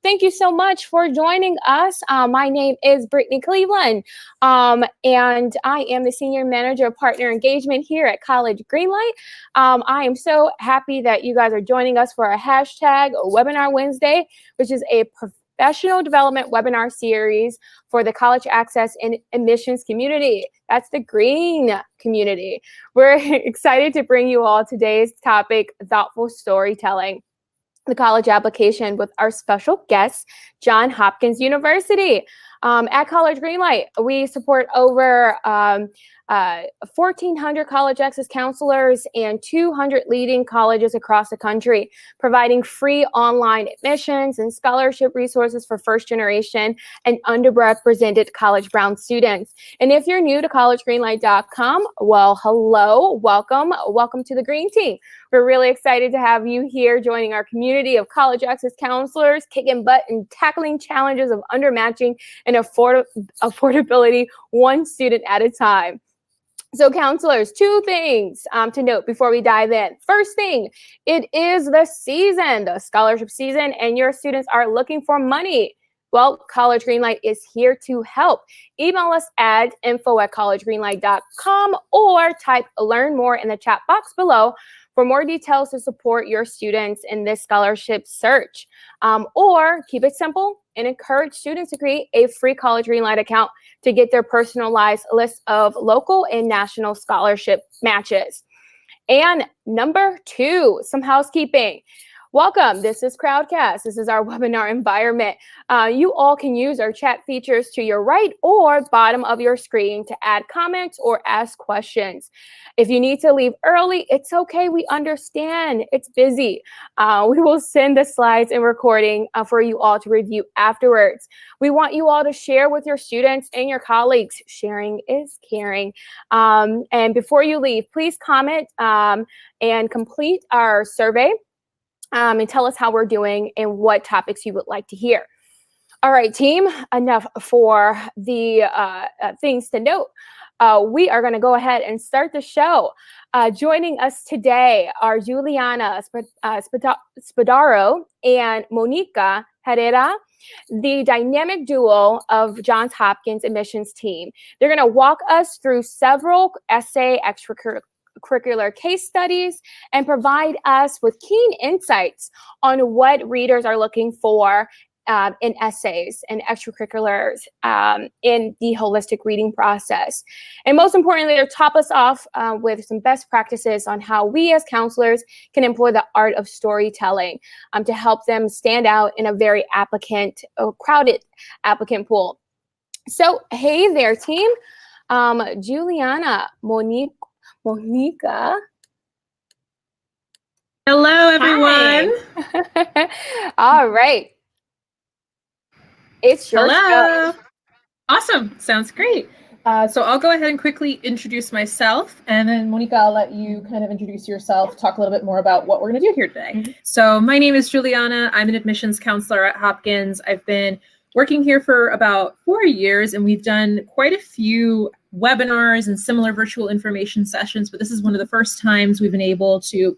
Thank you so much for joining us. My name is Brittany Cleveland, and I am the Senior Manager of Partner Engagement here at College Greenlight. I am so happy that you guys are joining us for our hashtag Webinar Wednesday, which is a professional development webinar series for the college access and admissions community. That's the green community. We're excited to bring you all today's topic, thoughtful storytelling, the college application, with our special guest, Johns Hopkins University. At College Greenlight, we support over 1,400 college access counselors and 200 leading colleges across the country, providing free online admissions and scholarship resources for first-generation and underrepresented college-bound students. And if you're new to collegegreenlight.com, well, hello, welcome to the Green Team. We're really excited to have you here joining our community of college access counselors, kicking butt and tackling challenges of undermatching and affordability one student at a time. So counselors, two things to note before we dive in. First thing, it is the season, the scholarship season, and your students are looking for money. Well, College Greenlight is here to help. Email us at info@collegegreenlight.com or type learn more in the chat box below for more details to support your students in this scholarship search. Or keep it simple and encourage students to create a free College Greenlight account to get their personalized list of local and national scholarship matches. And number two, some housekeeping. Welcome. This is Crowdcast. This is our webinar environment. You all can use our chat features to your right or bottom of your screen to add comments or ask questions. If you need to leave early, it's okay. We understand. It's busy. We will send the slides and recording for you all to review afterwards. We want you all to share with your students and your colleagues. Sharing is caring. And before you leave, please comment and complete our survey. And tell us how we're doing and what topics you would like to hear. All right, team, enough for the things to note. We are going to go ahead and start the show. Joining us today are Juliana Spadaro and Monica Herrera, the dynamic duo of Johns Hopkins admissions team. They're going to walk us through several essay extracurricular case studies and provide us with keen insights on what readers are looking for in essays and extracurriculars in the holistic reading process. And most importantly, they'll top us off with some best practices on how we as counselors can employ the art of storytelling to help them stand out in a very crowded applicant pool. So, hey there, team. Juliana, Monica. Hello, everyone. All right. It's your show. Awesome. Sounds great. So I'll go ahead and quickly introduce myself, and then Monica, I'll let you kind of introduce yourself, talk a little bit more about what we're going to do here today. Mm-hmm. So my name is Juliana. I'm an admissions counselor at Hopkins. I've been working here for about 4 years, and we've done quite a few webinars and similar virtual information sessions, but this is one of the first times we've been able to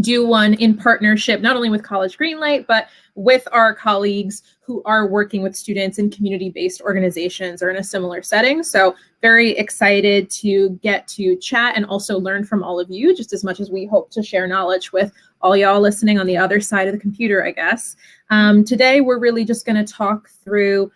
do one in partnership, not only with College Greenlight, but with our colleagues who are working with students in community-based organizations or in a similar setting. So very excited to get to chat and also learn from all of you, just as much as we hope to share knowledge with all y'all listening on the other side of the computer, I guess. Today, we're really just going to talk through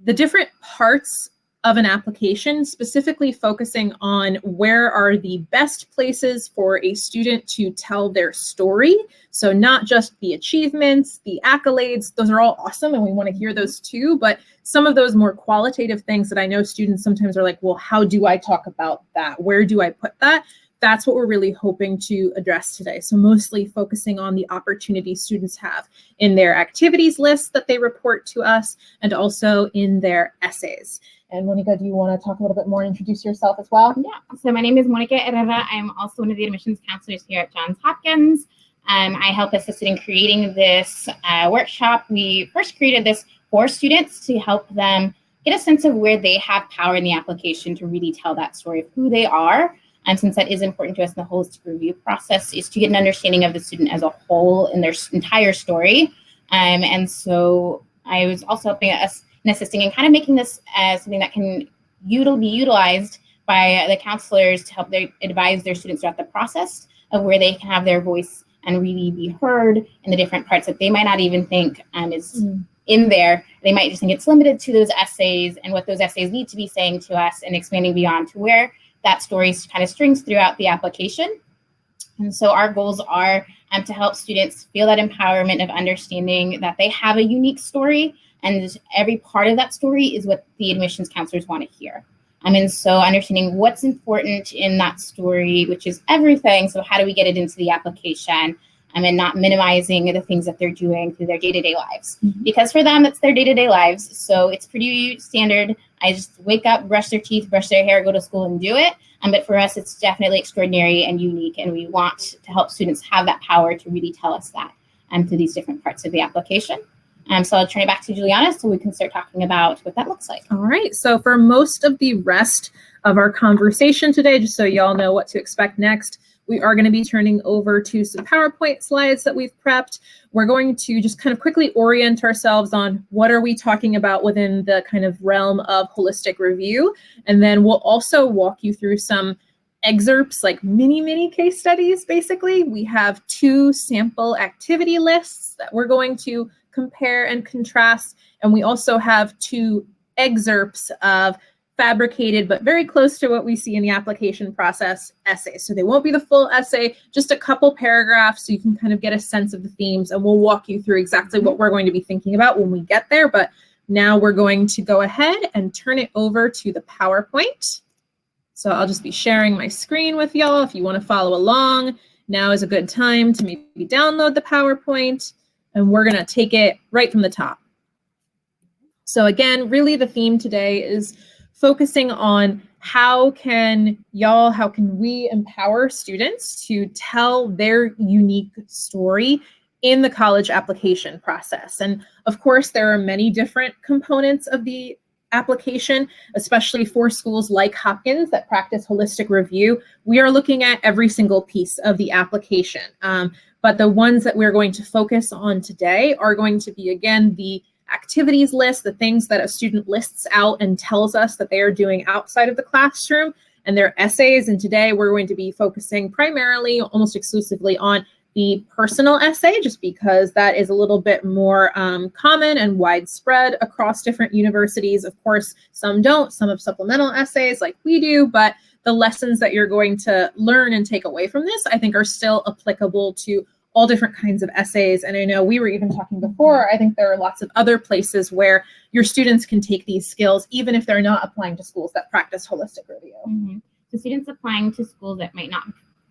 the different parts of an application, specifically focusing on where are the best places for a student to tell their story. So not just the achievements, the accolades, those are all awesome and we want to hear those too, but some of those more qualitative things that I know students sometimes are like, well, how do I talk about that? Where do I put that? That's what we're really hoping to address today. So mostly focusing on the opportunities students have in their activities list that they report to us and also in their essays. And Monica, do you want to talk a little bit more and introduce yourself as well? Yeah, so my name is Monica Herrera. I'm also one of the admissions counselors here at Johns Hopkins. I help assist in creating this workshop. We first created this for students to help them get a sense of where they have power in the application to really tell that story of who they are. And since that is important to us in the holistic review process, is to get an understanding of the student as a whole in their entire story. And so I was also helping us and assisting and kind of making this as something that can be utilized by the counselors to help advise their students throughout the process of where they can have their voice and really be heard in the different parts that they might not even think is in there. They might just think it's limited to those essays and what those essays need to be saying to us, and expanding beyond to where that story kind of strings throughout the application. And so our goals are to help students feel that empowerment of understanding that they have a unique story, and every part of that story is what the admissions counselors want to hear. And so understanding what's important in that story, which is everything. So how do we get it into the application? And not minimizing the things that they're doing through their day-to-day lives. Because for them, it's their day-to-day lives. So it's pretty standard. I just wake up, brush their teeth, brush their hair, go to school and do it. But for us, it's definitely extraordinary and unique. And we want to help students have that power to really tell us that through these different parts of the application. So I'll turn it back to Juliana so we can start talking about what that looks like. All right. So for most of the rest of our conversation today, just so y'all know what to expect next, we are going to be turning over to some PowerPoint slides that we've prepped. We're going to just kind of quickly orient ourselves on what are we talking about within the kind of realm of holistic review. And then we'll also walk you through some excerpts, like mini case studies, basically. We have 2 sample activity lists that we're going to compare and contrast. And we also have 2 excerpts of fabricated, but very close to what we see in the application process essays. So they won't be the full essay, just a couple paragraphs so you can kind of get a sense of the themes, and we'll walk you through exactly what we're going to be thinking about when we get there. But now we're going to go ahead and turn it over to the PowerPoint. So I'll just be sharing my screen with y'all. If you want to follow along, now is a good time to maybe download the PowerPoint, and we're going to take it right from the top. So again, really the theme today is focusing on how can we empower students to tell their unique story in the college application process. And of course, there are many different components of the application, especially for schools like Hopkins that practice holistic review. We are looking at every single piece of the application. But the ones that we're going to focus on today are going to be, again, the activities list, the things that a student lists out and tells us that they are doing outside of the classroom, and their essays. And today we're going to be focusing primarily, almost exclusively, on the personal essay, just because that is a little bit more common and widespread across different universities. Of course, some don't. Some have supplemental essays like we do, but the lessons that you're going to learn and take away from this, I think, are still applicable to all different kinds of essays. And I know we were even talking before, I think there are lots of other places where your students can take these skills, even if they're not applying to schools that practice holistic review. So students applying to schools that might not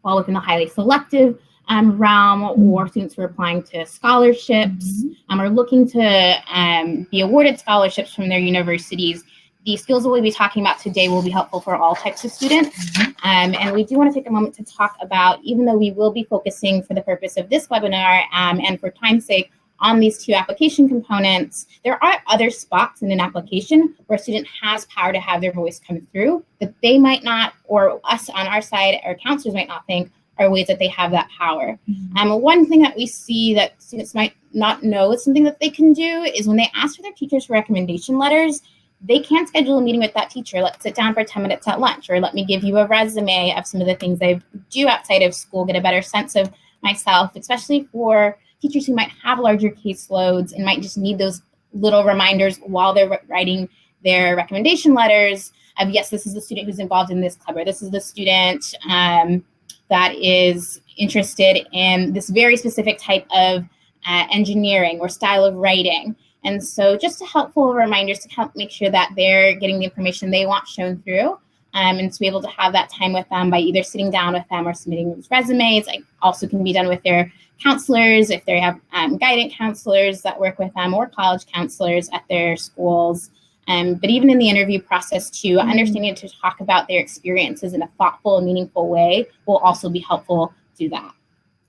fall within the highly selective realm, or students who are applying to scholarships, are looking to be awarded scholarships from their universities. The skills that we'll be talking about today will be helpful for all types of students. And we do want to take a moment to talk about, even though we will be focusing for the purpose of this webinar and for time's sake on these 2 application components, there are other spots in an application where a student has power to have their voice come through that they might not, or us on our side, or counselors might not think are ways that they have that power. One thing that we see that students might not know is something that they can do is when they ask for their teachers for recommendation letters, they can schedule a meeting with that teacher. Let's sit down for 10 minutes at lunch, or let me give you a resume of some of the things I do outside of school, get a better sense of myself, especially for teachers who might have larger caseloads and might just need those little reminders while they're writing their recommendation letters of, yes, this is the student who's involved in this club, or this is the student that is interested in this very specific type of engineering or style of writing. And so just helpful reminders to help make sure that they're getting the information they want shown through, and to be able to have that time with them by either sitting down with them or submitting those resumes. It also can be done with their counselors if they have guidance counselors that work with them, or college counselors at their schools. But even in the interview process too, understanding to talk about their experiences in a thoughtful and meaningful way will also be helpful to that.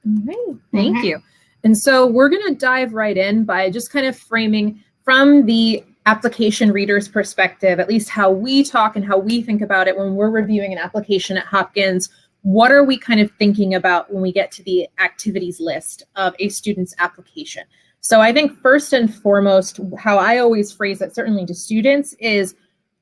All right, thank you. And so we're going to dive right in by just kind of framing from the application reader's perspective, at least how we talk and how we think about it when we're reviewing an application at Hopkins. What are we kind of thinking about when we get to the activities list of a student's application? So I think first and foremost, how I always phrase it, certainly to students, is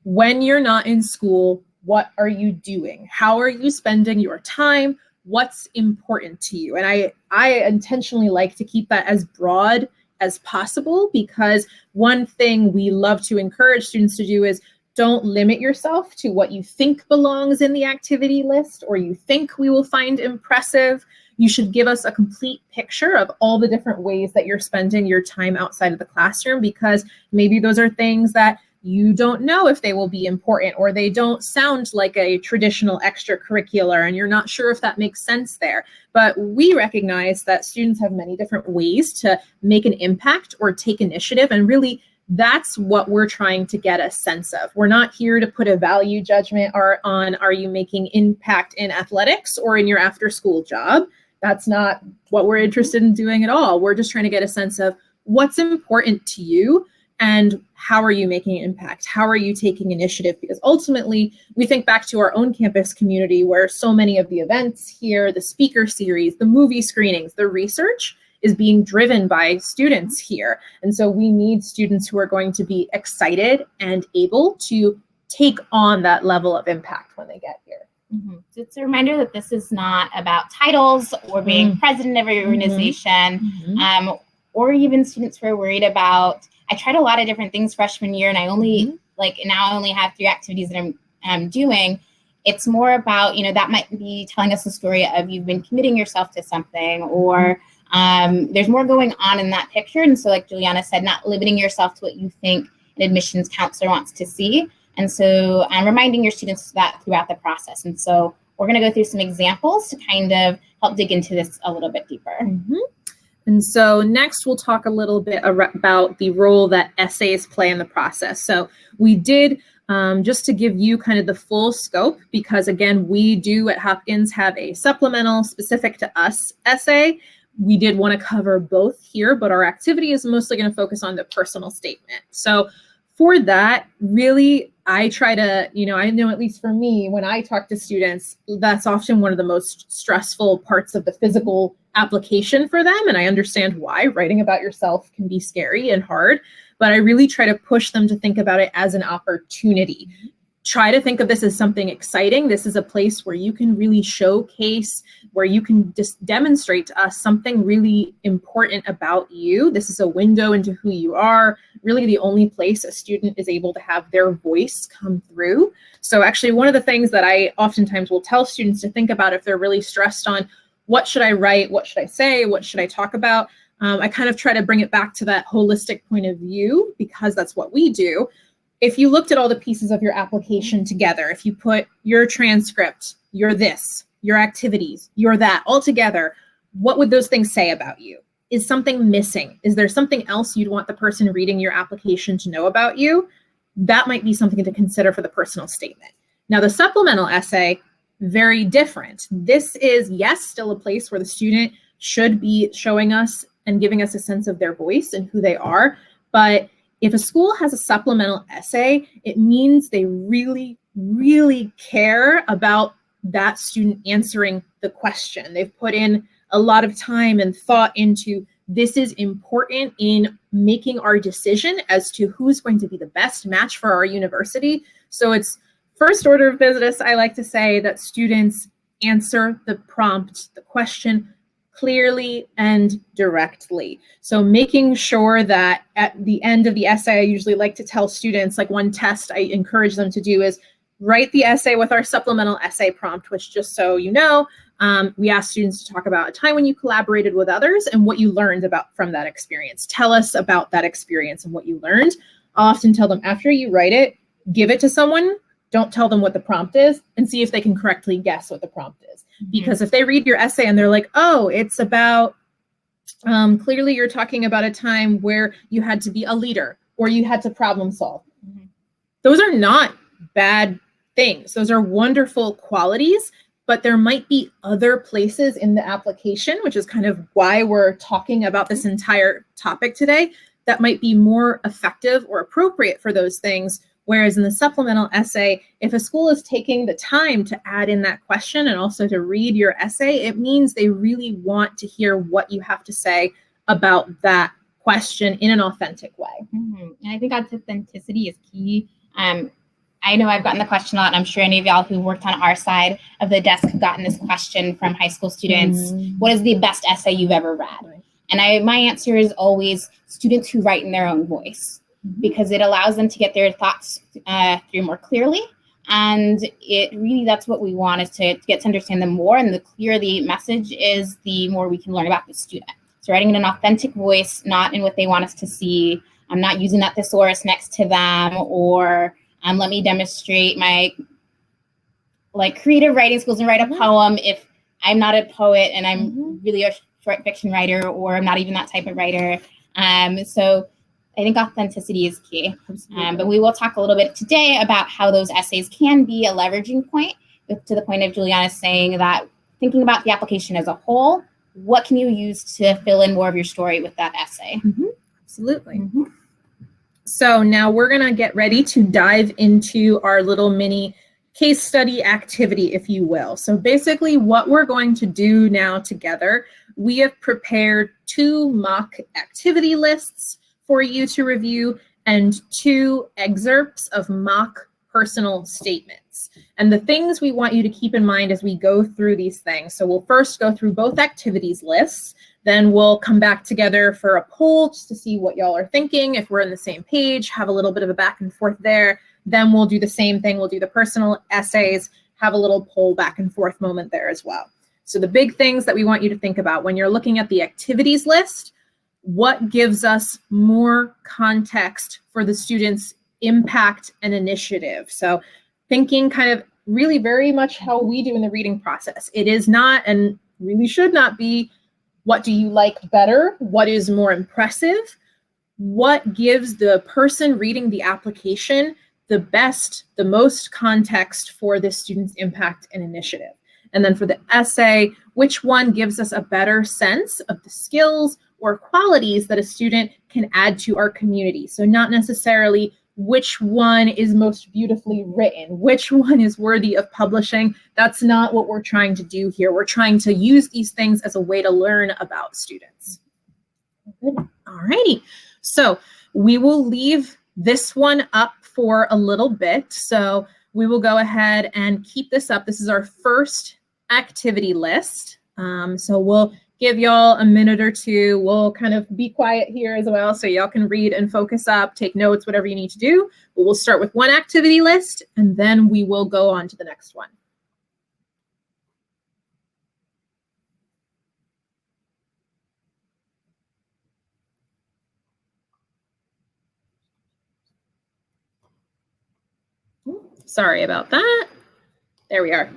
when you're not in school, what are you doing? How are you spending your time? What's important to you? And I intentionally like to keep that as broad as possible, because one thing we love to encourage students to do is don't limit yourself to what you think belongs in the activity list or you think we will find impressive. You should give us a complete picture of all the different ways that you're spending your time outside of the classroom, because maybe those are things that you don't know if they will be important, or they don't sound like a traditional extracurricular and you're not sure if that makes sense there. But we recognize that students have many different ways to make an impact or take initiative, and really that's what we're trying to get a sense of. We're not here to put a value judgment on are you making impact in athletics or in your after school job. That's not what we're interested in doing at all. We're just trying to get a sense of what's important to you and how are you making an impact? How are you taking initiative? Because ultimately, we think back to our own campus community where so many of the events here, the speaker series, the movie screenings, the research is being driven by students here. And so we need students who are going to be excited and able to take on that level of impact when they get here. Mm-hmm. So it's a reminder that this is not about titles or being president of your organization, or even students who are worried about, I tried a lot of different things freshman year and I only now I only have 3 activities that I'm doing. It's more about, that might be telling us a story of you've been committing yourself to something, or there's more going on in that picture. And so like Juliana said, not limiting yourself to what you think an admissions counselor wants to see. And so I'm reminding your students that throughout the process. And so we're going to go through some examples to kind of help dig into this a little bit deeper. And so next we'll talk a little bit about the role that essays play in the process. So we did, just to give you kind of the full scope, because again, we do at Hopkins have a supplemental specific to us essay. We did want to cover both here, but our activity is mostly going to focus on the personal statement. So for that, really, I try to, I know at least for me, when I talk to students, that's often one of the most stressful parts of the physical application for them. And I understand why. Writing about yourself can be scary and hard, but I really try to push them to think about it as an opportunity. Try to think of this as something exciting. This is a place where you can really showcase, where you can just demonstrate to us something really important about you. This is a window into who you are, really the only place a student is able to have their voice come through. So actually, one of the things that I oftentimes will tell students to think about if they're really stressed on what should I write, what should I say, what should I talk about, I kind of try to bring it back to that holistic point of view, because that's what we do. If you looked at all the pieces of your application together, if you put your transcript, your this, your activities, your that, all together, what would those things say about you? Is something missing? Is there something else you'd want the person reading your application to know about you? That might be something to consider for the personal statement. Now, the supplemental essay, very different. This is, yes, still a place where the student should be showing us and giving us a sense of their voice and who they are, but if a school has a supplemental essay, it means they really, really care about that student answering the question. They've put in a lot of time and thought into this is important in making our decision as to who's going to be the best match for our university. So it's first order of business, I like to say, that students answer the prompt, the question, clearly and directly. So making sure that at the end of the essay, I usually like to tell students, like one test I encourage them to do is write the essay with our supplemental essay prompt, which, just so you know, we ask students to talk about a time when you collaborated with others and what you learned about from that experience. Tell us about that experience and what you learned. I'll often tell them after you write it, give it to someone. Don't tell them what the prompt is, and see if they can correctly guess what the prompt is. Because if they read your essay and they're like, oh, it's about, clearly you're talking about a time where you had to be a leader or you had to problem solve. Those are not bad things. Those are wonderful qualities, but there might be other places in the application, which is kind of why we're talking about this entire topic today, that might be more effective or appropriate for those things. Whereas in the supplemental essay, if a school is taking the time to add in that question and also to read your essay, it means they really want to hear what you have to say about that question in an authentic way. And I think authenticity is key. I know I've gotten the question a lot, and I'm sure any of y'all who worked on our side of the desk have gotten this question from high school students. What is the best essay you've ever read? And my answer is always students who write in their own voice, because it allows them to get their thoughts through more clearly. And that's what we want, is to get to understand them more. And the clearer the message is, the more we can learn about the student. So writing in an authentic voice, not in what they want us to see. I'm not using that thesaurus next to them, or let me demonstrate my creative writing skills and write a poem if I'm not a poet and I'm really a short fiction writer, or I'm not even that type of writer. So I think authenticity is key. But we will talk a little bit today about how those essays can be a leveraging point, to the point of Juliana saying that thinking about the application as a whole, what can you use to fill in more of your story with that essay? Absolutely. So now we're going to get ready to dive into our little mini case study activity, if you will. So basically what we're going to do now together, we have prepared 2 mock activity lists for you to review and 2 excerpts of mock personal statements. And the things we want you to keep in mind as we go through these things. So we'll first go through both activities lists. Then we'll come back together for a poll just to see what y'all are thinking, if we're on the same page, have a little bit of a back and forth there. Then we'll do the same thing. We'll do the personal essays, have a little poll back and forth moment there as well. So the big things that we want you to think about when you're looking at the activities list, what gives us more context for the students' impact and initiative? So thinking kind of really very much how we do in the reading process. It is not, and really should not be, what do you like better? What is more impressive? What gives the person reading the application the most context for the student's impact and initiative? And then for the essay, which one gives us a better sense of the skills or qualities that a student can add to our community? So not necessarily which one is most beautifully written, which one is worthy of publishing. That's not what we're trying to do here. We're trying to use these things as a way to learn about students. Good. All righty. So we will leave this one up for a little bit. So we will go ahead and keep this up. This is our first activity list. So we'll give y'all a minute or two. We'll kind of be quiet here as well, so y'all can read and focus up, take notes, whatever you need to do. But we'll start with one activity list, and then we will go on to the next one. Sorry about that. There we are.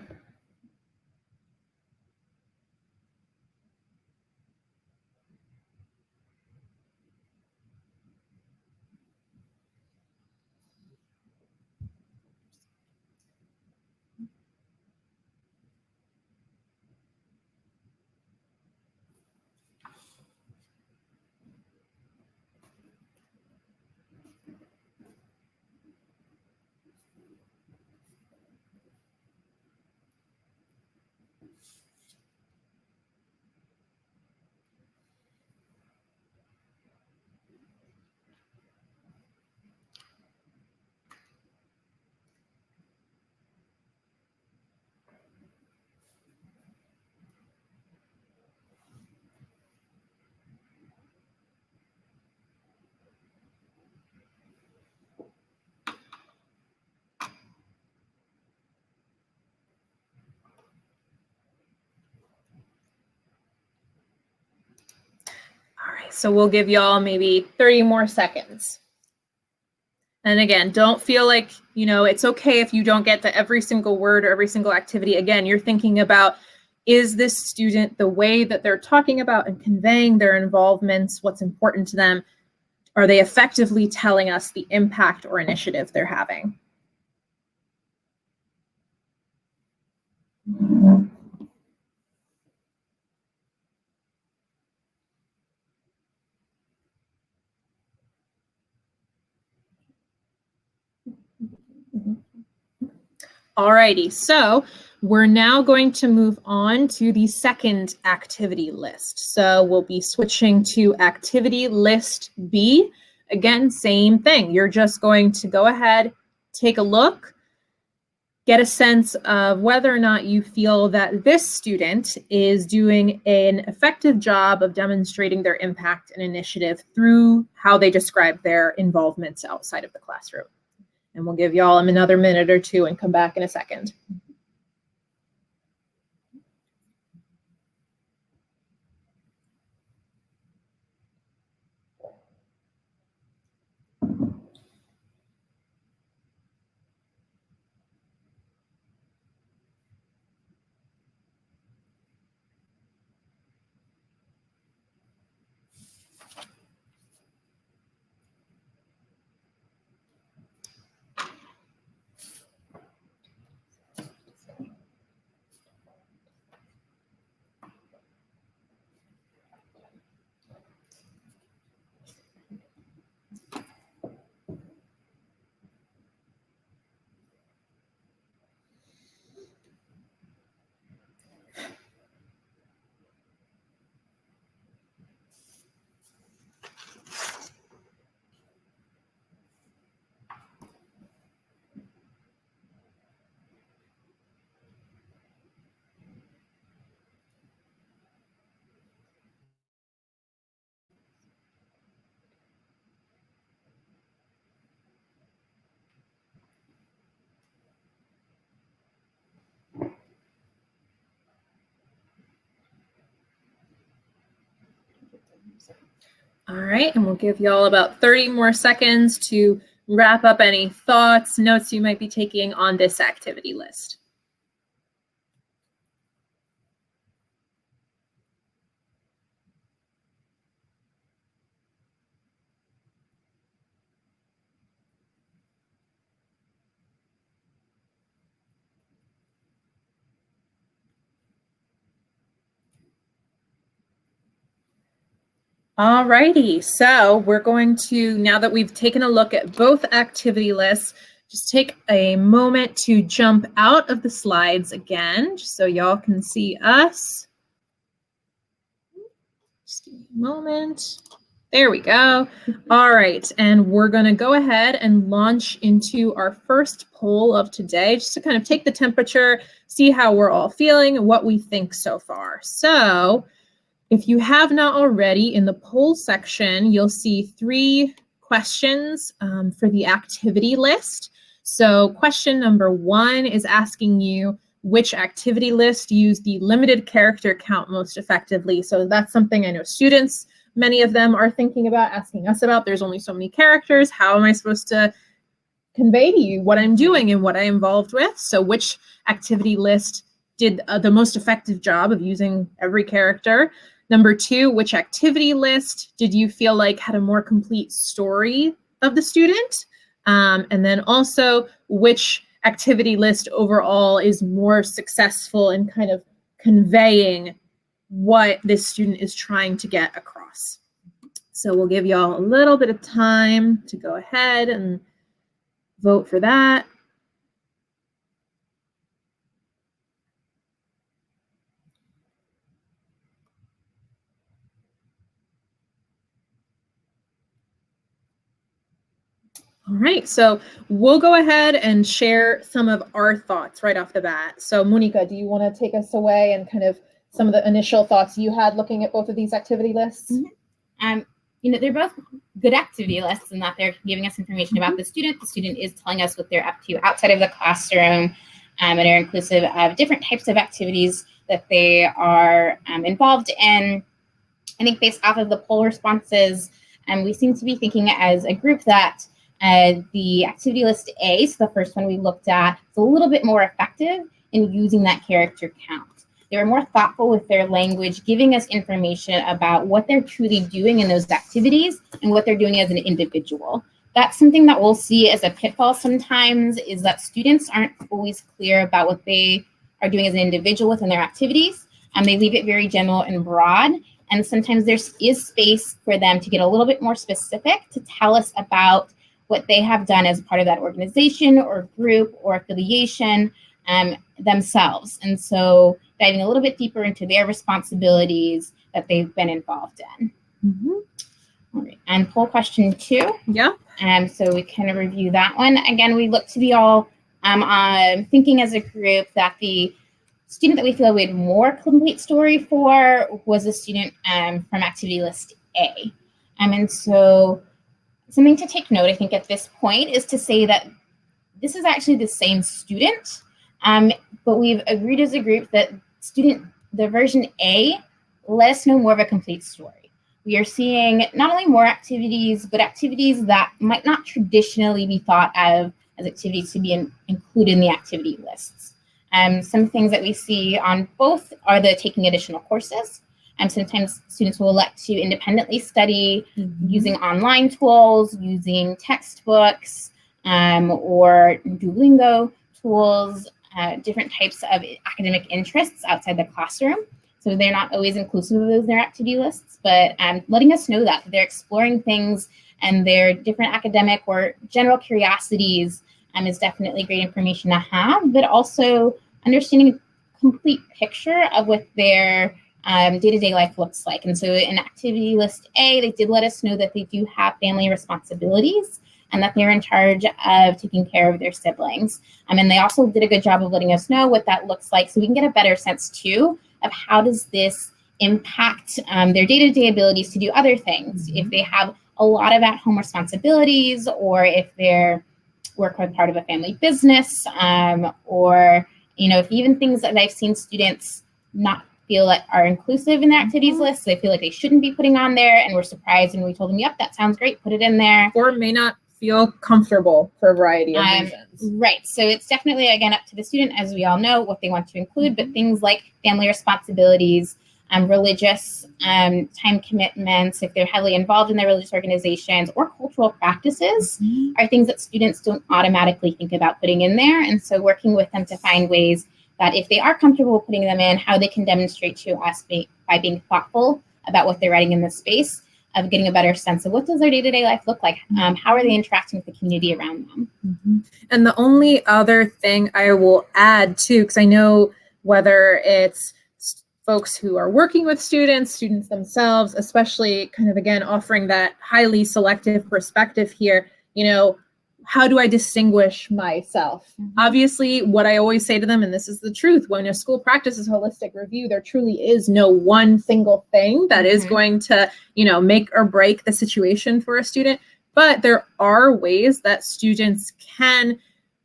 All right, so we'll give y'all maybe 30 more seconds. And again, don't feel like, it's okay if you don't get to every single word or every single activity. Again, you're thinking about, is this student, the way that they're talking about and conveying their involvements, what's important to them, are they effectively telling us the impact or initiative they're having? Alrighty, so we're now going to move on to the second activity list. So we'll be switching to activity list B. Again, same thing. You're just going to go ahead, take a look, get a sense of whether or not you feel that this student is doing an effective job of demonstrating their impact and initiative through how they describe their involvements outside of the classroom. And we'll give y'all another minute or two and come back in a second. All right, and we'll give y'all about 30 more seconds to wrap up any thoughts, notes you might be taking on this activity list. All righty, so we're going to, now that we've taken a look at both activity lists, just take a moment to jump out of the slides again, just so y'all can see us. Just give me a moment. There we go. All right, and we're going to go ahead and launch into our first poll of today, just to kind of take the temperature, see how we're all feeling, and what we think so far. So, if you have not already, in the poll section, you'll see 3 questions for the activity list. So question number 1 is asking you which activity list used the limited character count most effectively. So that's something I know students, many of them are thinking about, asking us about. There's only so many characters. How am I supposed to convey to you what I'm doing and what I'm involved with? So which activity list did the most effective job of using every character? Number 2, which activity list did you feel like had a more complete story of the student? And then also, which activity list overall is more successful in kind of conveying what this student is trying to get across? So we'll give y'all a little bit of time to go ahead and vote for that. All right, so we'll go ahead and share some of our thoughts right off the bat. So Monica, do you want to take us away and kind of some of the initial thoughts you had looking at both of these activity lists? Mm-hmm. They're both good activity lists in that they're giving us information about the student. The student is telling us what they're up to outside of the classroom, and are inclusive of different types of activities that they are involved in. I think based off of the poll responses, we seem to be thinking as a group that the activity list A, so the first one we looked at, is a little bit more effective in using that character count. They were more thoughtful with their language, giving us information about what they're truly doing in those activities and what they're doing as an individual. That's something that we'll see as a pitfall sometimes, is that students aren't always clear about what they are doing as an individual within their activities. They leave it very general and broad. And sometimes there is space for them to get a little bit more specific to tell us about what they have done as part of that organization or group or affiliation. themselves. And so diving a little bit deeper into their responsibilities that they've been involved in. All right. And poll question 2. Yeah. So we kind of review that one. Again, we look to be all thinking as a group that the student that we feel we had more complete story for was a student from activity list A. And so something to take note, I think, at this point is to say that this is actually the same student, but we've agreed as a group that the version A let us know more of a complete story. We are seeing not only more activities, but activities that might not traditionally be thought of as activities to be included in the activity lists. Some things that we see on both are the taking additional courses. Sometimes students will elect to independently study using online tools, using textbooks, or Duolingo tools, different types of academic interests outside the classroom. So they're not always inclusive of those in their activity lists, but letting us know that they're exploring things and their different academic or general curiosities is definitely great information to have, but also understanding a complete picture of what their day-to-day life looks like. And so in activity list A, they did let us know that they do have family responsibilities and that they're in charge of taking care of their siblings. And they also did a good job of letting us know what that looks like so we can get a better sense too of how does this impact their day-to-day abilities to do other things. If they have a lot of at-home responsibilities, or if they're work with part of a family business, or if even things that I've seen students not feel like are inclusive in their activities list, so they feel like they shouldn't be putting on there, and we're surprised and we told them, yep, that sounds great, put it in there. Or may not feel comfortable for a variety of reasons. Right. So it's definitely, again, up to the student, as we all know, what they want to include, but things like family responsibilities, religious time commitments, if they're heavily involved in their religious organizations, or cultural practices are things that students don't automatically think about putting in there. And so working with them to find ways that if they are comfortable putting them in, how they can demonstrate to us by being thoughtful about what they're writing in this space, of getting a better sense of what does their day-to-day life look like? How are they interacting with the community around them? And the only other thing I will add too, because I know whether it's folks who are working with students themselves, especially kind of, again, offering that highly selective perspective here, how do I distinguish myself? Obviously, what I always say to them, and this is the truth, when a school practices holistic review, there truly is no one single thing that is going to, make or break the situation for a student. But there are ways that students can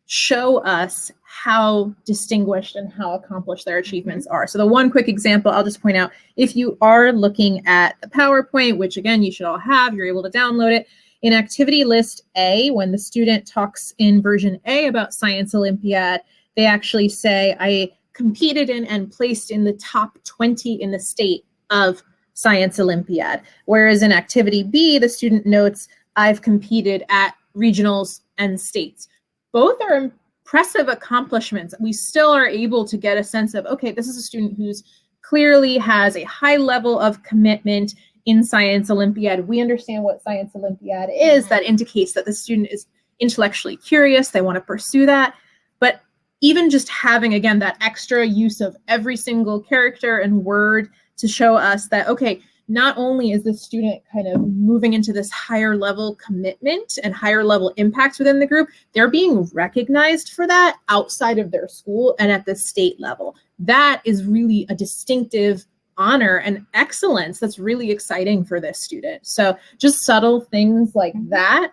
show us how distinguished and how accomplished their achievements are. So the one quick example I'll just point out, if you are looking at the PowerPoint, which again, you should all have, you're able to download it. In activity list A, when the student talks in version A about Science Olympiad, they actually say, I competed in and placed in the top 20 in the state of Science Olympiad. Whereas in activity B, the student notes, I've competed at regionals and states. Both are impressive accomplishments. We still are able to get a sense of, okay, this is a student who's clearly has a high level of commitment in Science Olympiad. We understand what Science Olympiad is. That indicates that the student is intellectually curious. They want to pursue that. But even just having, again, that extra use of every single character and word to show us that, okay, not only is the student kind of moving into this higher level commitment and higher level impact within the group, they're being recognized for that outside of their school and at the state level. That is really a distinctive honor and excellence that's really exciting for this student. So just subtle things like that,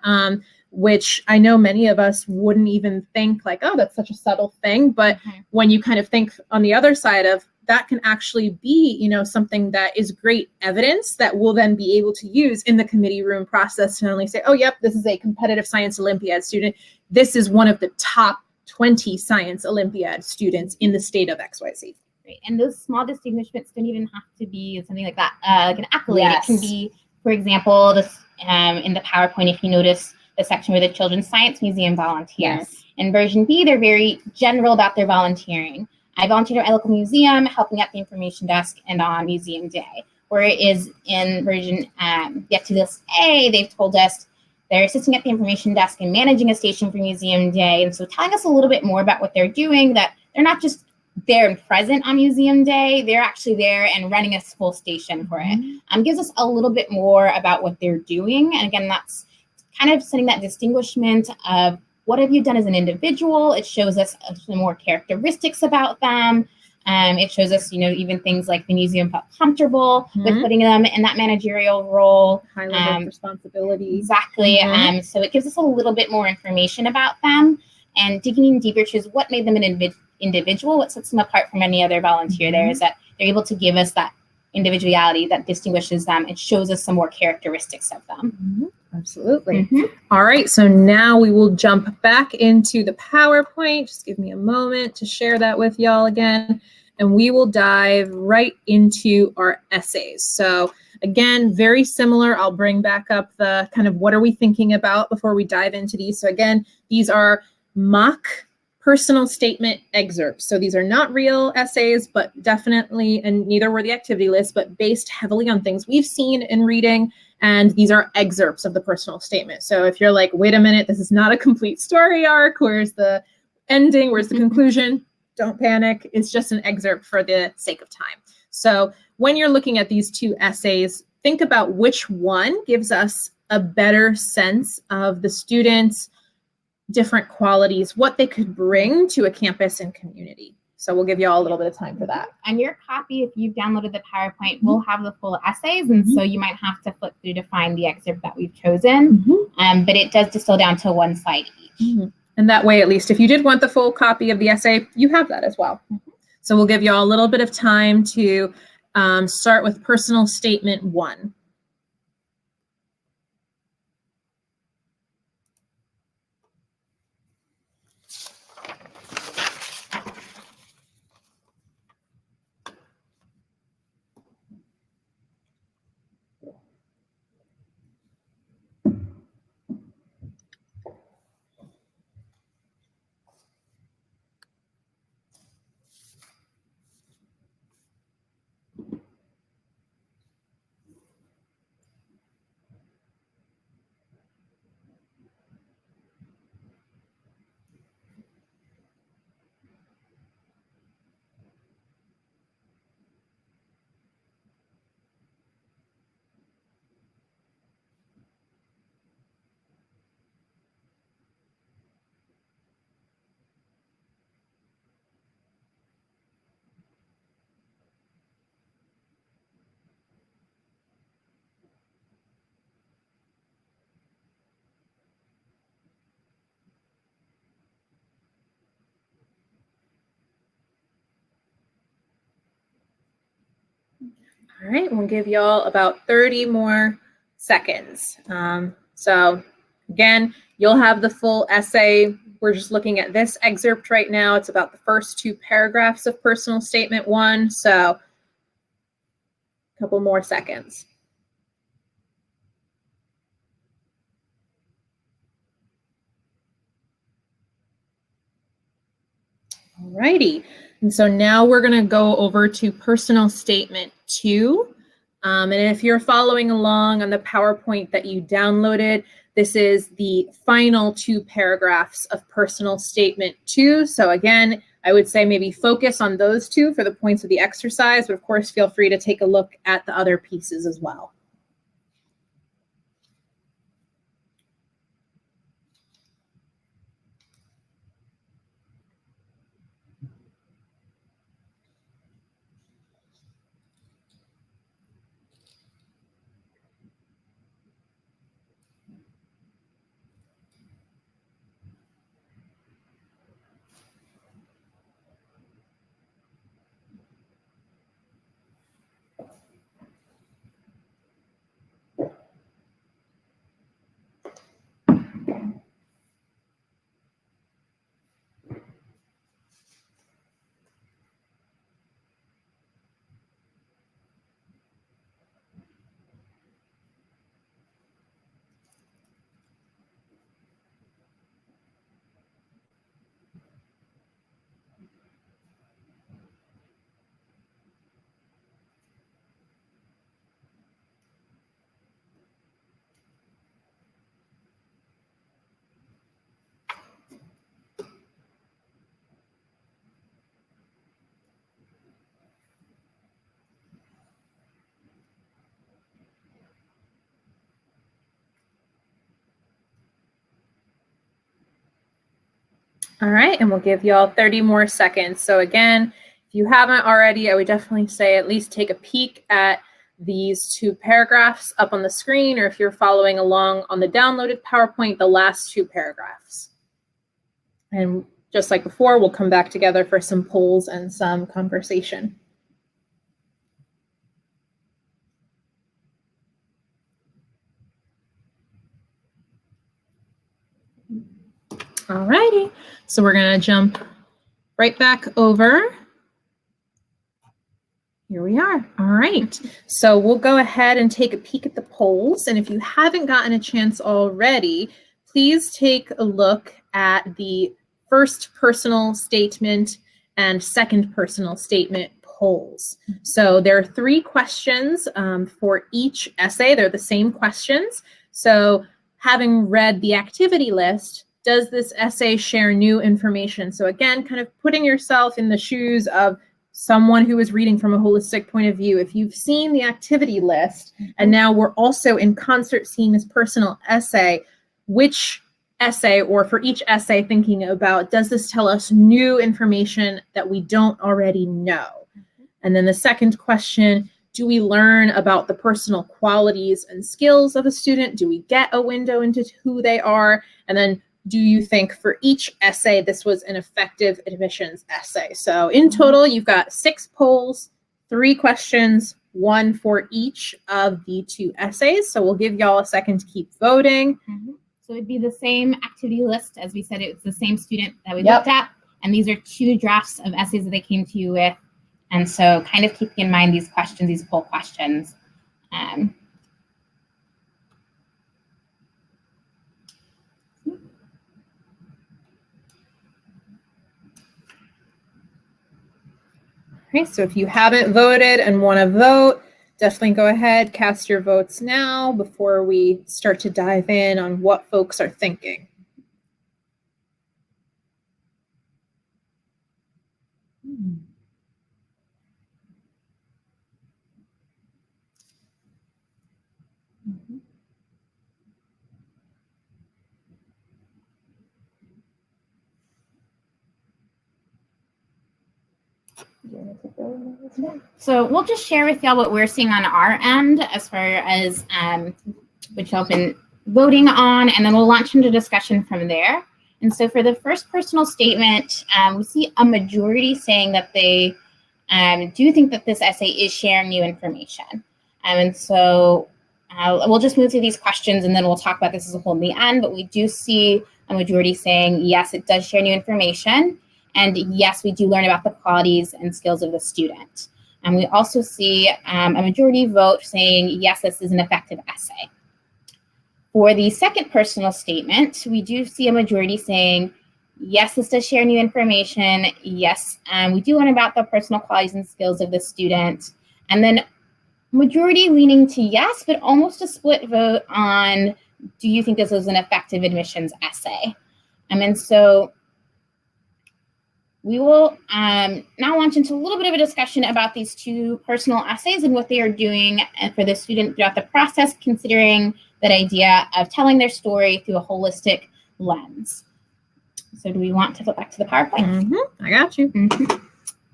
which I know many of us wouldn't even think like, oh, that's such a subtle thing. But when you kind of think on the other side of that can actually be, something that is great evidence that we'll then be able to use in the committee room process to not only say, oh, yep, this is a competitive Science Olympiad student. This is one of the top 20 Science Olympiad students in the state of XYZ. Right. And those small distinguishments don't even have to be something like that, like an accolade. Yes. It can be, for example, this in the PowerPoint, if you notice the section where the Children's Science Museum volunteer. Yes. In version B, they're very general about their volunteering. I volunteered at my local museum, helping at the information desk and on museum day. Whereas in version the activity list A, they've told us they're assisting at the information desk and managing a station for museum day. And so telling us a little bit more about what they're doing that they're not just there and present on museum day, they're actually there and running a full station for it. Gives us a little bit more about what they're doing. And again, that's kind of setting that distinguishment of what have you done as an individual. It shows us some more characteristics about them. It shows us, even things like the museum felt comfortable with putting them in that managerial role. High level of responsibility. Exactly. So it gives us a little bit more information about them, and digging in deeper to what made them an individual, what sets them apart from any other volunteer there is that they're able to give us that individuality that distinguishes them. It shows us some more characteristics of them. Absolutely. All right, so now we will jump back into the PowerPoint. Just give me a moment to share that with y'all again, and we will dive right into our essays. So again, very similar. I'll bring back up the kind of what are we thinking about before we dive into these. So again, these are mock personal statement excerpts. So these are not real essays, but definitely, and neither were the activity lists, but based heavily on things we've seen in reading. And these are excerpts of the personal statement. So if you're like, wait a minute, this is not a complete story arc, where's the ending, where's the conclusion? Don't panic. It's just an excerpt for the sake of time. So when you're looking at these two essays, think about which one gives us a better sense of the students' different qualities, what they could bring to a campus and community. So we'll give you all a little bit of time for that. And your copy, if you've downloaded the PowerPoint, will have the full essays. And so you might have to flip through to find the excerpt that we've chosen. But it does distill down to one slide each. And that way, at least if you did want the full copy of the essay, you have that as well. So we'll give you all a little bit of time to start with personal statement 1. All right, we'll give y'all about 30 more seconds. So again, you'll have the full essay. We're just looking at this excerpt right now. It's about the first 2 paragraphs of personal statement 1. So a couple more seconds. All righty. And so now we're going to go over to personal statement 2. And if you're following along on the PowerPoint that you downloaded, this is the final 2 paragraphs of personal statement 2. So again, I would say maybe focus on those 2 for the points of the exercise, but of course, feel free to take a look at the other pieces as well. All right, and we'll give y'all 30 more seconds. So again, if you haven't already, I would definitely say at least take a peek at these 2 paragraphs up on the screen, or if you're following along on the downloaded PowerPoint, the last 2 paragraphs. And just like before, we'll come back together for some polls and some conversation. All righty, so we're gonna jump right back over. Here we are. All right, so we'll go ahead and take a peek at the polls. And if you haven't gotten a chance already, please take a look at the first personal statement and second personal statement polls. So there are 3 questions for each essay. They're the same questions. So having read the activity list, does this essay share new information? So again, kind of putting yourself in the shoes of someone who is reading from a holistic point of view. If you've seen the activity list and now we're also in concert seeing this personal essay, which essay, or for each essay thinking about, does this tell us new information that we don't already know? And then the second question, do we learn about the personal qualities and skills of a student? Do we get a window into who they are? And then do you think for each essay this was an effective admissions essay? So in total, you've got 6 polls, 3 questions, 1 for each of the 2 essays. So we'll give y'all a second to keep voting. So it'd be the same activity list. As we said, it's the same student that we looked at. And these are 2 drafts of essays that they came to you with. And so kind of keeping in mind these questions, these poll questions. Okay, so if you haven't voted and want to vote, definitely go ahead, cast your votes now before we start to dive in on what folks are thinking. So we'll just share with y'all what we're seeing on our end as far as which y'all been voting on, and then we'll launch into discussion from there. And so for the first personal statement, we see a majority saying that they do think that this essay is sharing new information. And so we'll just move through these questions and then we'll talk about this as a whole in the end, but we do see a majority saying, yes, it does share new information. And yes, we do learn about the qualities and skills of the student. And we also see a majority vote saying, yes, this is an effective essay. For the second personal statement, we do see a majority saying, yes, this does share new information. Yes, we do learn about the personal qualities and skills of the student. And then majority leaning to yes, but almost a split vote on, do you think this was an effective admissions essay? And so we will now launch into a little bit of a discussion about these 2 personal essays and what they are doing for the student throughout the process, considering that idea of telling their story through a holistic lens. So do we want to flip back to the PowerPoint? I got you.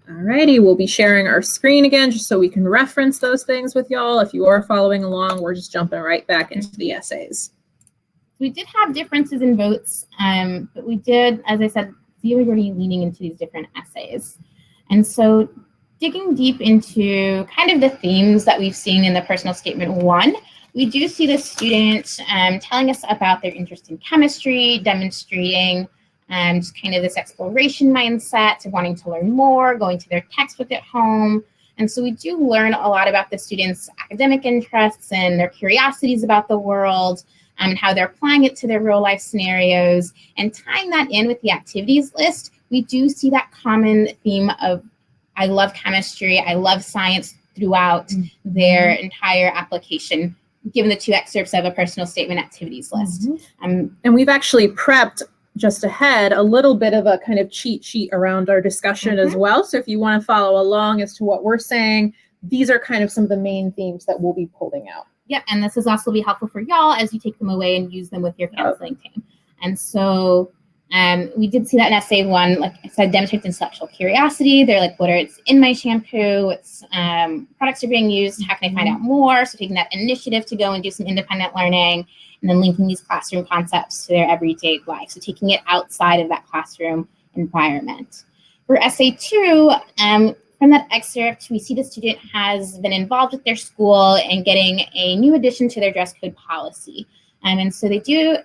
All righty, we'll be sharing our screen again just so we can reference those things with y'all. If you are following along, we're just jumping right back into the essays. We did have differences in votes, but we did, as I said, see a majority leaning into these different essays. And so digging deep into kind of the themes that we've seen in the personal statement 1, we do see the student telling us about their interest in chemistry, demonstrating just kind of this exploration mindset of wanting to learn more, going to their textbook at home. And so we do learn a lot about the students' academic interests and their curiosities about the world, and how they're applying it to their real life scenarios. And tying that in with the activities list, we do see that common theme of, I love chemistry, I love science throughout their entire application, given the 2 excerpts of a personal statement activities list. And we've actually prepped just ahead a little bit of a kind of cheat sheet around our discussion as well. So if you want to follow along as to what we're saying, these are kind of some of the main themes that we'll be pulling out. Yep, and this is also be helpful for y'all as you take them away and use them with your counseling team. And so We did see that in essay 1, like I said, demonstrates intellectual curiosity. They're like, what are it's in my shampoo? What's products are being used? How can I find out more? So taking that initiative to go and do some independent learning, and then linking these classroom concepts to their everyday life. So taking it outside of that classroom environment. For essay 2, from that excerpt, we see the student has been involved with their school and getting a new addition to their dress code policy. And so they do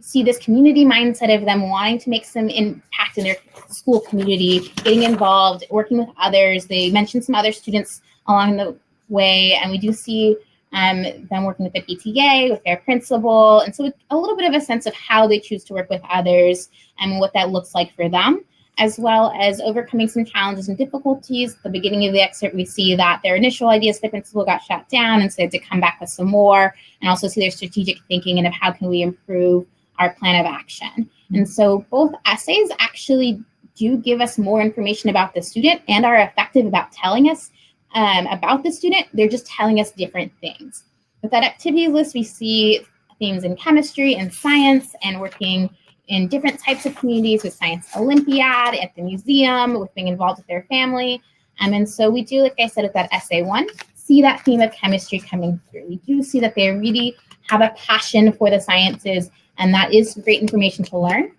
see this community mindset of them wanting to make some impact in their school community, getting involved, working with others. They mentioned some other students along the way, and we do see them working with the PTA, with their principal, and so a little bit of a sense of how they choose to work with others and what that looks like for them, as well as overcoming some challenges and difficulties. At the beginning of the excerpt, we see that their initial ideas to the principal got shot down, and so they had to come back with some more, and also see their strategic thinking and of how can we improve our plan of action. And so both essays actually do give us more information about the student and are effective about telling us about the student. They're just telling us different things. With that activity list, we see themes in chemistry and science and working in different types of communities with Science Olympiad, at the museum, with being involved with their family. And so we do, like I said, at that essay 1, see that theme of chemistry coming through. We do see that they really have a passion for the sciences, and that is great information to learn.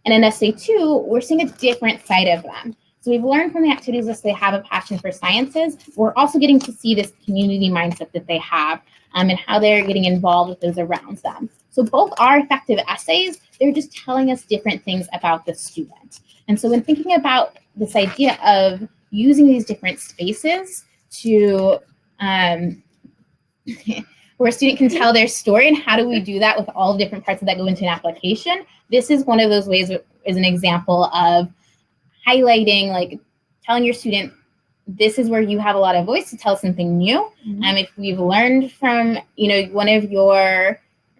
And in essay 2, we're seeing a different side of them. So we've learned from the activities list they have a passion for sciences. We're also getting to see this community mindset that they have and how they're getting involved with those around them. So both are effective essays. They're just telling us different things about the student. And so when thinking about this idea of using these different spaces to where a student can tell their story, and how do we do that with all the different parts that go into an application, this is one of those ways, is an example of highlighting, like telling your student, this is where you have a lot of voice to tell something new. If we've learned from, one of your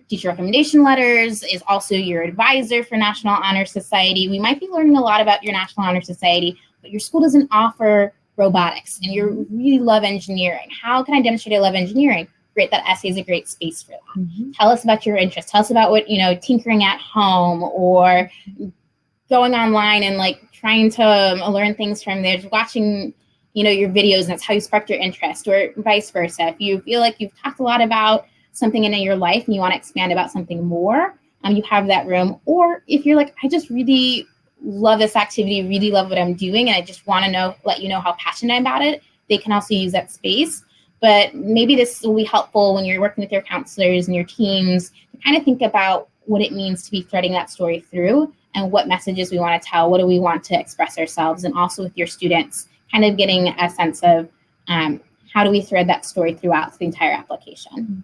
teacher recommendation letters is also your advisor for National Honor Society, we might be learning a lot about your National Honor Society, but your school doesn't offer robotics and you really love engineering. How can I demonstrate I love engineering? Great, that essay is a great space for that. Tell us about your interests. Tell us about what, tinkering at home or going online and like trying to learn things from there, just watching, your videos, and that's how you sparked your interest, or vice versa. If you feel like you've talked a lot about something in your life and you want to expand about something more, you have that room. Or if you're like, I just really love this activity, really love what I'm doing, and I just want to let you know how passionate I'm about it, they can also use that space. But maybe this will be helpful when you're working with your counselors and your teams to kind of think about what it means to be threading that story through and what messages we want to tell, what do we want to express ourselves, and also with your students, kind of getting a sense of how do we thread that story throughout the entire application.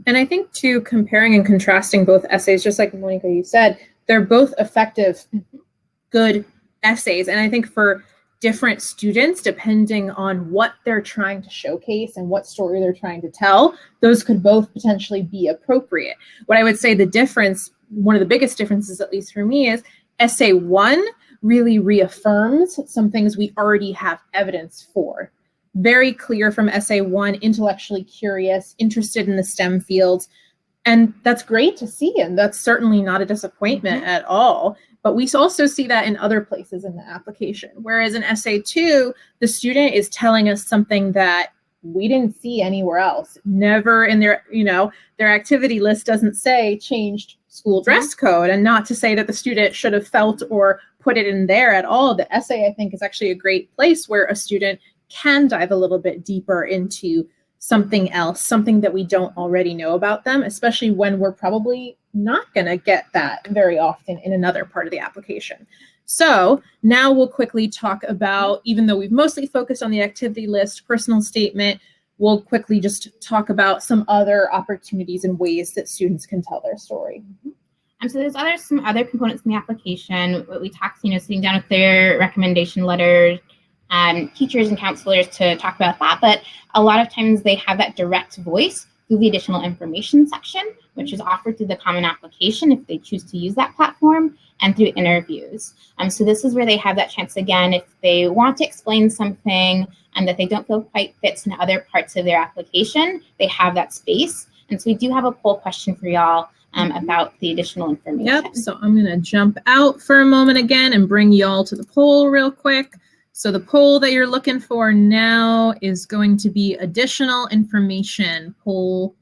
And I think too, comparing and contrasting both essays, just like Monica, you said, they're both effective, good essays. And I think for different students, depending on what they're trying to showcase and what story they're trying to tell, those could both potentially be appropriate. What I would say the difference, one of the biggest differences, at least for me, is essay 1 really reaffirms some things we already have evidence for. Very clear from essay 1, intellectually curious, interested in the STEM fields. And that's great to see, and that's certainly not a disappointment at all. But we also see that in other places in the application. Whereas in essay 2, the student is telling us something that we didn't see anywhere else. Never in their, their activity list doesn't say changed school dress code, and not to say that the student should have felt or put it in there at all. The essay, I think, is actually a great place where a student can dive a little bit deeper into something else, something that we don't already know about them, especially when we're probably not going to get that very often in another part of the application. So now we'll quickly talk about, even though we've mostly focused on the activity list, personal statement, we'll quickly just talk about some other opportunities and ways that students can tell their story. So there's some other components in the application. We talked, sitting down with their recommendation letters, teachers and counselors to talk about that, but a lot of times they have that direct voice through the additional information section, which is offered through the Common Application if they choose to use that platform, and through interviews. So this is where they have that chance again, if they want to explain something and that they don't feel quite fits in other parts of their application, they have that space. And so we do have a poll question for y'all about the additional information. Yep, so I'm going to jump out for a moment again and bring y'all to the poll real quick. So the poll that you're looking for now is going to be additional information. Poll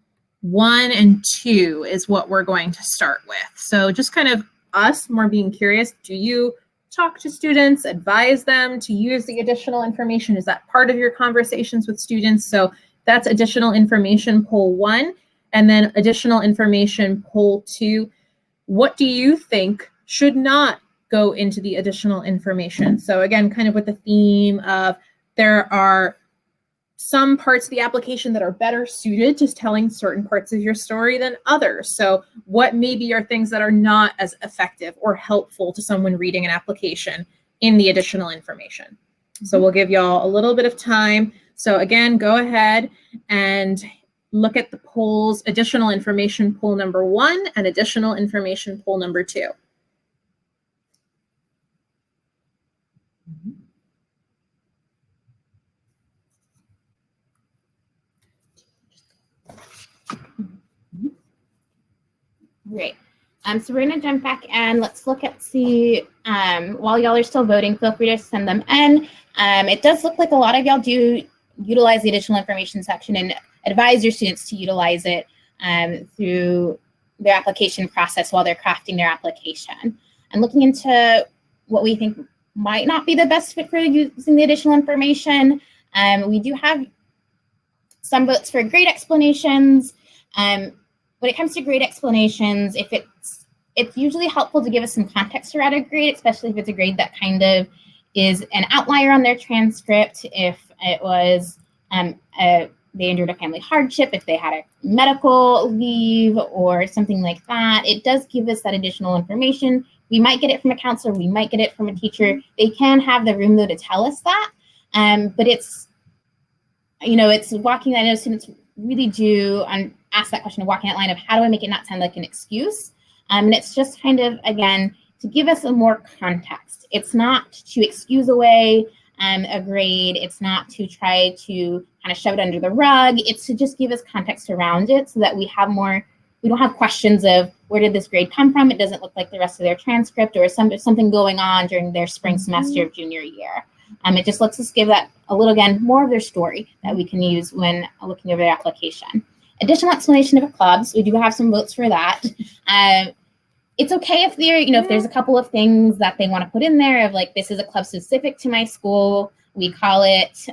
1 and 2 is what we're going to start with. So just kind of us more being curious, do you talk to students, advise them to use the additional information? Is that part of your conversations with students? So that's additional information, poll 1, and then additional information, poll 2. What do you think should not go into the additional information? So again, kind of with the theme of there are some parts of the application that are better suited to telling certain parts of your story than others. So what maybe are things that are not as effective or helpful to someone reading an application in the additional information? So we'll give y'all a little bit of time. So again, go ahead and look at the polls, additional information poll number 1 and additional information poll number 2. Great. So we're going to jump back and let's look at while y'all are still voting, feel free to send them in. It does look like a lot of y'all do utilize the additional information section and advise your students to utilize it through their application process while they're crafting their application. And looking into what we think might not be the best fit for using the additional information, we do have some votes for grade explanations. When it comes to grade explanations, if it's usually helpful to give us some context around a grade, especially if it's a grade that kind of is an outlier on their transcript. If it was they endured a family hardship, if they had a medical leave or something like that, it does give us that additional information. We might get it from a counselor, we might get it from a teacher. They can have the room though to tell us that, but it's walking. I know students really do ask that question of walking that line of how do I make it not sound like an excuse? And it's just kind of, again, to give us a more context. It's not to excuse away a grade. It's not to try to kind of shove it under the rug. It's to just give us context around it so that we don't have questions of where did this grade come from? It doesn't look like the rest of their transcript or something going on during their spring semester of junior year. It just lets us give that a little, again, more of their story that we can use when looking over their application. Additional explanation of clubs. We do have some votes for that. It's okay if if there's a couple of things that they want to put in there of like, this is a club specific to my school. We call it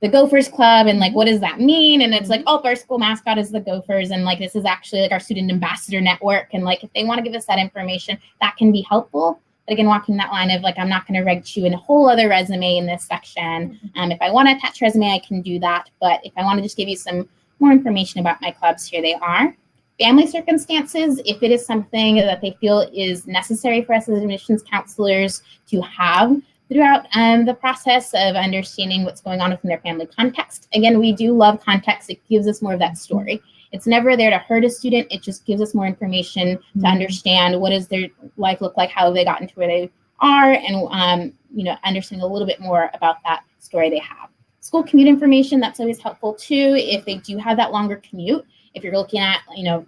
the Gophers Club. And like, what does that mean? And it's like, oh, our school mascot is the Gophers. And like, this is actually like our student ambassador network. And like, if they want to give us that information, that can be helpful. But again, walking that line of like, I'm not going to write you in a whole other resume in this section. If I want to attach resume, I can do that. But if I want to just give you some more information about my clubs, here they are. Family circumstances, if it is something that they feel is necessary for us as admissions counselors to have throughout the process of understanding what's going on within their family context. Again, we do love context. It gives us more of that story. It's never there to hurt a student. It just gives us more information to understand what does their life look like, how have they gotten to where they are, and understanding a little bit more about that story they have. School commute information, that's always helpful too. If they do have that longer commute, if you're looking at,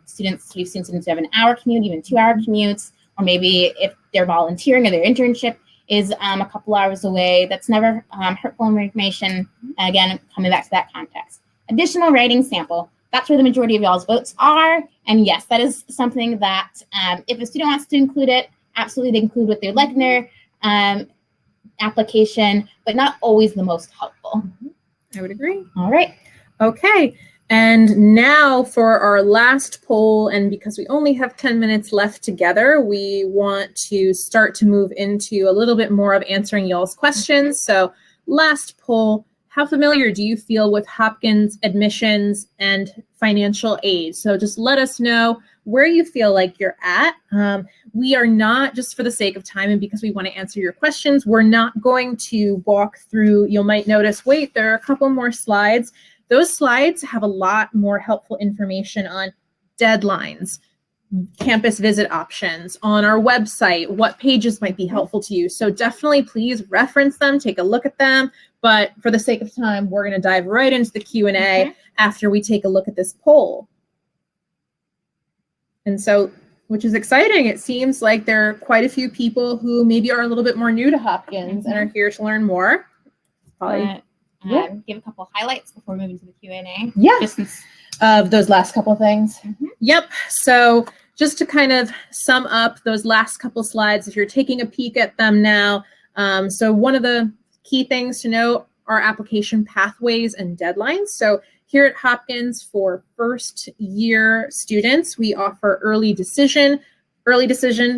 students, we've seen students who have an hour commute, even 2-hour commutes, or maybe if they're volunteering or their internship is a couple hours away, that's never hurtful information. Again, coming back to that context. Additional writing sample, that's where the majority of y'all's votes are. And yes, that is something that if a student wants to include it, absolutely they include what they'd like in their application, but not always the most helpful. I would agree. All right. Okay. And now for our last poll, and because we only have 10 minutes left together, we want to start to move into a little bit more of answering y'all's questions. So last poll, how familiar do you feel with Hopkins admissions and financial aid? So just let us know where you feel like you're at. We are not, just for the sake of time and because we want to answer your questions, we're not going to walk through. You might notice, wait, there are a couple more slides. Those slides have a lot more helpful information on deadlines, campus visit options, on our website, what pages might be helpful to you. So definitely please reference them, take a look at them. But for the sake of time, we're going to dive right into the Q&A after we take a look at this poll. And so, which is exciting. It seems like there are quite a few people who maybe are a little bit more new to Hopkins and are here to learn more. Probably. Give a couple highlights before moving to the Q&A. Yeah. Just since Of those last couple things. Yep. So just to kind of sum up those last couple slides, if you're taking a peek at them now, so one of the key things to know are application pathways and deadlines. So here at Hopkins, for first year students, we offer early decision,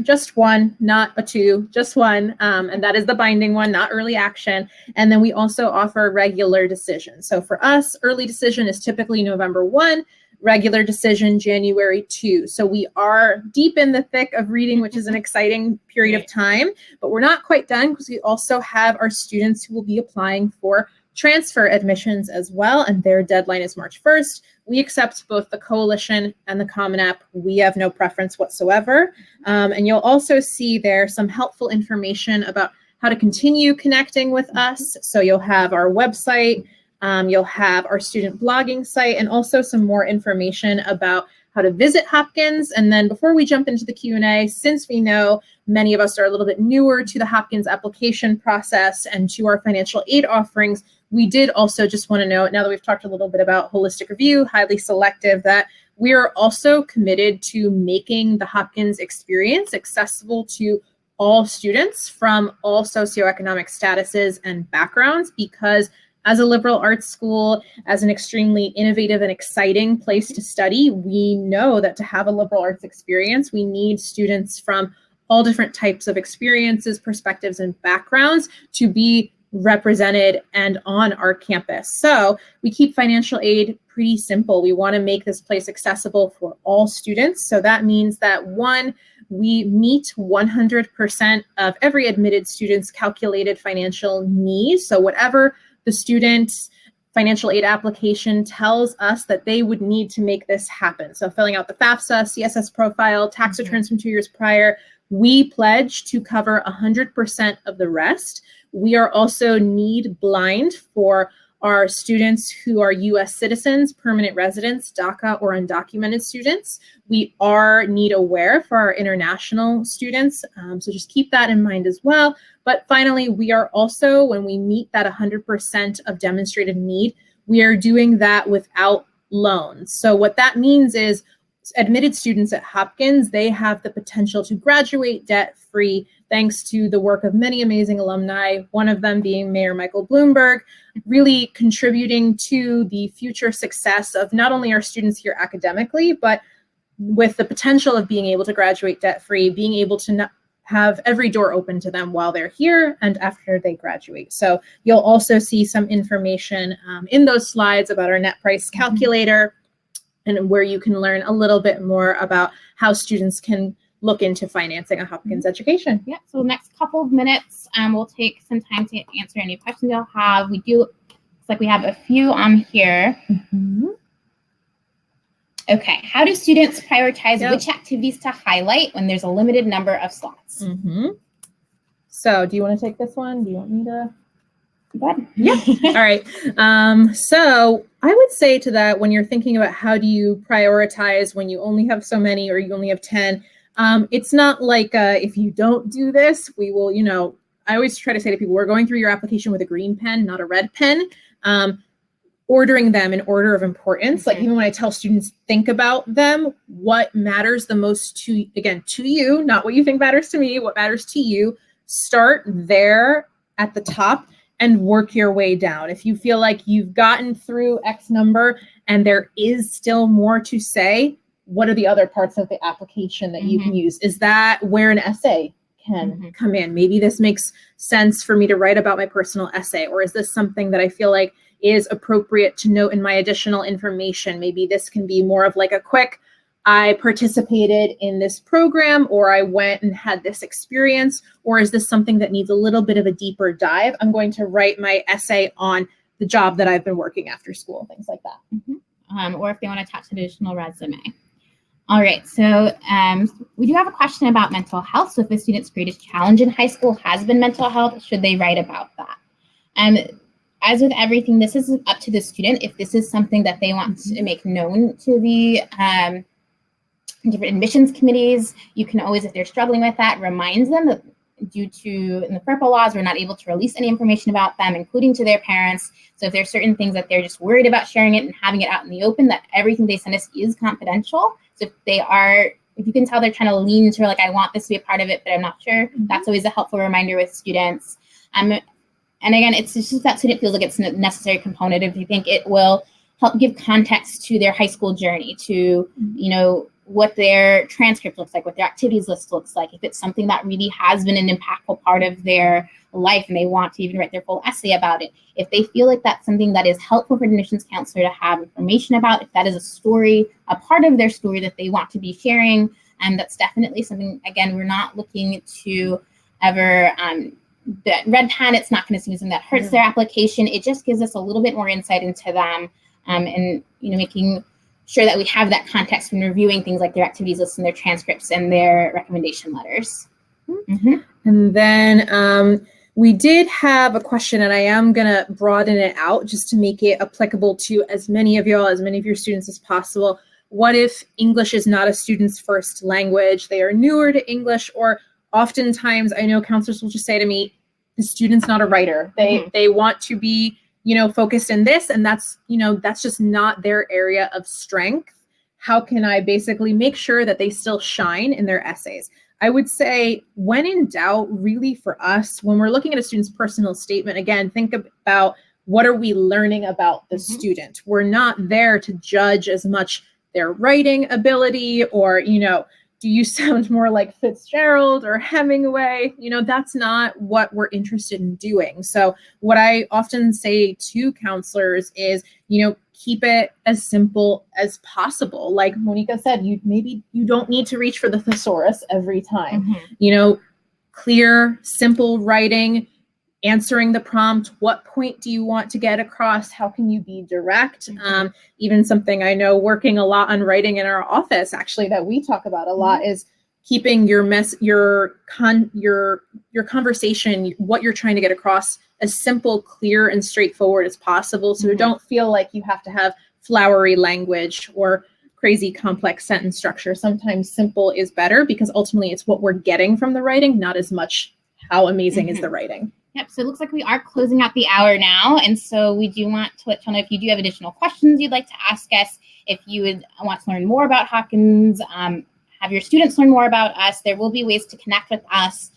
just one, not a two, just one. And that is the binding one, not early action. And then we also offer regular decision. So for us, early decision is typically November 1, regular decision January 2. So we are deep in the thick of reading, which is an exciting period of time, but we're not quite done because we also have our students who will be applying for transfer admissions as well, and their deadline is March 1st. We accept both the Coalition and the Common App. We have no preference whatsoever. And you'll also see there some helpful information about how to continue connecting with us. So you'll have our website, you'll have our student blogging site, and also some more information about how to visit Hopkins. And then before we jump into the Q&A, since we know many of us are a little bit newer to the Hopkins application process and to our financial aid offerings, we did also just want to note, now that we've talked a little bit about holistic review, highly selective, that we are also committed to making the Hopkins experience accessible to all students from all socioeconomic statuses and backgrounds, because as a liberal arts school, as an extremely innovative and exciting place to study, we know that to have a liberal arts experience, we need students from all different types of experiences, perspectives, and backgrounds to be represented and on our campus. So we keep financial aid pretty simple. We want to make this place accessible for all students. So that means that, one, we meet 100% of every admitted student's calculated financial needs. So whatever the student's financial aid application tells us that they would need to make this happen. So filling out the FAFSA, CSS profile, tax returns from 2 years prior, we pledge to cover 100% of the rest. We are also need blind for our students who are U.S. citizens, permanent residents, DACA, or undocumented students. We are need aware for our international students, so just keep that in mind as well. But finally, we are also, when we meet that 100% of demonstrated need, we are doing that without loans. So what that means is admitted students at Hopkins, they have the potential to graduate debt-free thanks to the work of many amazing alumni, one of them being Mayor Michael Bloomberg, really contributing to the future success of not only our students here academically, but with the potential of being able to graduate debt-free, being able to not have every door open to them while they're here and after they graduate. So you'll also see some information in those slides about our net price calculator, and where you can learn a little bit more about how students can look into financing a Hopkins education. Yeah, so the next couple of minutes, we'll take some time to answer any questions you'll have. We do, looks like we have a few on here. Okay, how do students prioritize which activities to highlight when there's a limited number of slots? So do you want to take this one? Do you want me to? Go ahead. Yeah. All right. So I would say to that, when you're thinking about how do you prioritize when you only have so many or you only have 10, it's not like if you don't do this, we will, I always try to say to people, we're going through your application with a green pen, not a red pen, ordering them in order of importance. Like even when I tell students, think about them, what matters the most to you, not what you think matters to me, what matters to you, start there at the top and work your way down. If you feel like you've gotten through X number and there is still more to say, what are the other parts of the application that you can use? Is that where an essay can come in? Maybe this makes sense for me to write about my personal essay, or is this something that I feel like is appropriate to note in my additional information? Maybe this can be more of like a quick, I participated in this program, or I went and had this experience, or is this something that needs a little bit of a deeper dive? I'm going to write my essay on the job that I've been working after school, things like that. Or if they want to attach an additional resume. All right, so we do have a question about mental health. So if a student's greatest challenge in high school has been mental health, should they write about that? And as with everything, this is up to the student if this is something that they want to make known to the different admissions committees. You can always, if they're struggling with that, remind them that due to in the FERPA laws, we're not able to release any information about them, including to their parents. So if there's certain things that they're just worried about sharing it and having it out in the open, that everything they send us is confidential. So if you can tell they're trying to lean to like, I want this to be a part of it, but I'm not sure, that's always a helpful reminder with students. And again, it's just that student feels like it's a necessary component if you think it will help give context to their high school journey, to, what their transcript looks like, what their activities list looks like. If it's something that really has been an impactful part of their life and they want to even write their full essay about it. If they feel like that's something that is helpful for an admissions counselor to have information about, if that is a story, a part of their story that they want to be sharing, and that's definitely something, again, we're not looking to ever that red pen, it's not going to be something that hurts their application. It just gives us a little bit more insight into them, and making sure that we have that context when reviewing things like their activities lists and their transcripts and their recommendation letters. And then we did have a question, and I am going to broaden it out just to make it applicable to as many of y'all, as many of your students as possible. What if English is not a student's first language? They are newer to English, or oftentimes I know counselors will just say to me, the student's not a writer. They want to be, focused in this, and that's just not their area of strength. How can I basically make sure that they still shine in their essays? I would say when in doubt, really for us, when we're looking at a student's personal statement, again, think about what are we learning about the student? We're not there to judge as much their writing ability or, do you sound more like Fitzgerald or Hemingway? That's not what we're interested in doing. So what I often say to counselors is, keep it as simple as possible. Like Monica said, you don't need to reach for the thesaurus every time. Clear, simple writing, answering the prompt. What point do you want to get across? How can you be direct? Even something I know working a lot on writing in our office, actually, that we talk about a lot is keeping your conversation, what you're trying to get across, as simple, clear, and straightforward as possible. So don't feel like you have to have flowery language or crazy complex sentence structure. Sometimes simple is better because ultimately it's what we're getting from the writing, not as much how amazing is the writing. Yep, so it looks like we are closing out the hour now, and so we do want to let you know if you do have additional questions you'd like to ask us, if you would want to learn more about Hopkins, have your students learn more about us, there will be ways to connect with us,